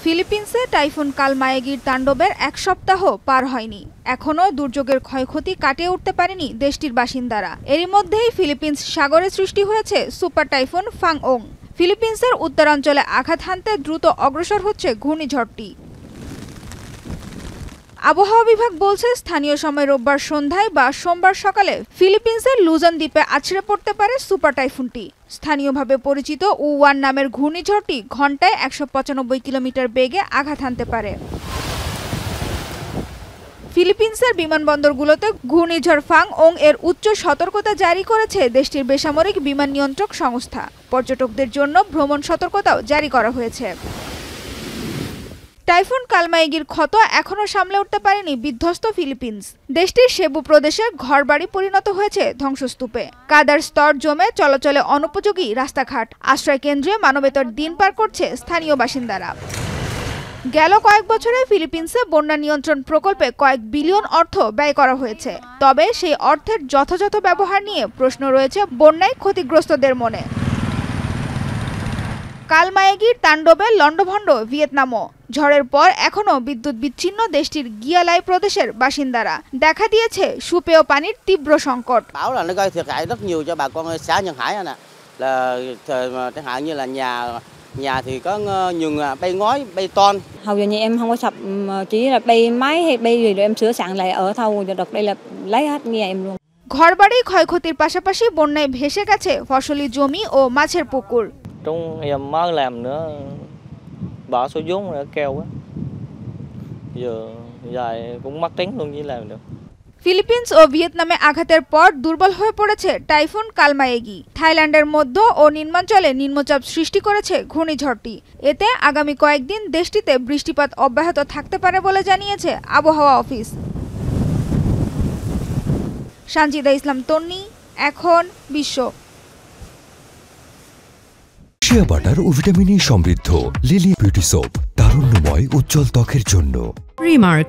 ফিলিপিন্সে typhoon কালমায়েগির তাণ্ডবের এক সপ্তাহ পার হয়নি। এখনও দুর্যোগের ক্ষয়ক্ষতি কাটিয়ে উঠতে পারেনি দেশটির বাসিন্দারা। এরই মধ্যেই ফিলিপিন্স সাগরে সৃষ্টি হয়েছে সুপার টাইফুন ফাং-ওং। ফিলিপিন্সের উত্তরাঞ্চলে আঘাত হানতে দ্রুত অগ্রসর হচ্ছে ঘূর্ণিঝড়টি। আবহাওয়া বিভাগ বলছে, স্থানীয় সময় রোববার সন্ধ্যায় বা সোমবার সকালে ফিলিপিন্সের লুজন দ্বীপে আছড়ে পড়তে পারে সুপার টাইফুনটি। স্থানীয়ভাবে পরিচিত উ-1 নামের ঘূর্ণিঝড়টি ঘন্টায় ১৯৫ কিলোমিটার বেগে আঘাত হানতে পারে। ফিলিপিন্সের বিমানবন্দরগুলোতে ঘূর্ণিঝড় ফাং-ওং এর উচ্চ সতর্কতা জারি করেছে দেশটির বেসামরিক বিমান নিয়ন্ত্রক সংস্থা। পর্যটকদের জন্য ভ্রমণ সতর্কতাও জারি করা হয়েছে। টাইফুন কালমায়েগির ক্ষত এখনও সামলে উঠতে পারেনি বিধ্বস্ত ফিলিপিন্স। দেশটির সেবু প্রদেশের ঘরবাড়ি পরিণত হয়েছে ধ্বংসস্তূপে। কাদার স্তর জমে চলাচলে অনুপযোগী রাস্তাঘাট। আশ্রয় কেন্দ্রে মানবেতর দিন পার করছে স্থানীয় বাসিন্দারা। গেল কয়েক বছরে ফিলিপিন্সে বন্যা নিয়ন্ত্রণ প্রকল্পে কয়েক বিলিয়ন অর্থ ব্যয় করা হয়েছে। তবে সেই অর্থের যথাযথ ব্যবহার নিয়ে প্রশ্ন রয়েছে বন্যায় ক্ষতিগ্রস্তদের মনে। কালমায়েগির তাণ্ডবে লণ্ডভণ্ড ভিয়েতনামও। ঝড়ের পর এখনও বিদ্যুৎ বিচ্ছিন্ন দেশটির গিয়ালাই প্রদেশের বাসিন্দারা। দেখা দিয়েছে সুপেয় পানির তীব্র সংকট। Nhà thì có nhường bay ngói, bay ton. Hầu giờ nhà em không có sập, chỉ là bay máy hay bay gì rồi em sửa soạn lại ở thau, giờ đợt đây là lấy hết nhà em luôn. ঘরবাড়ি ক্ষয়ক্ষতির পাশাপাশি বন্যায় ভেসে গেছে ফসলি জমি ও মাছের পুকুর। Trong em mới làm nữa, bỏ số vốn nữa keo quá. Giờ dài cũng mất tính luôn chỉ làm được. Philippines ও ভিয়েতনামে আঘাতের পর দুর্বল হয়ে পড়েছে টাইফুন কালমায়েগি। থাইল্যান্ডের মধ্য ও নিম্নাঞ্চলে নিম্নচাপ সৃষ্টি করেছে ঘূর্ণিঝড়টি। এতে আগামী কয়েকদিন দেশটিতে বৃষ্টিপাত অব্যাহত থাকতে পারে বলে জানিয়েছে আবহাওয়া অফিস। সানজিদা ইসলাম তন্নি, এখন বিশ্ব। শিয়া বাটার ও ভিটামিন ই সমৃদ্ধ লিলি বিউটি সোপ, তারুণ্যময় উজ্জ্বল ত্বকের জন্য। রিমার্ক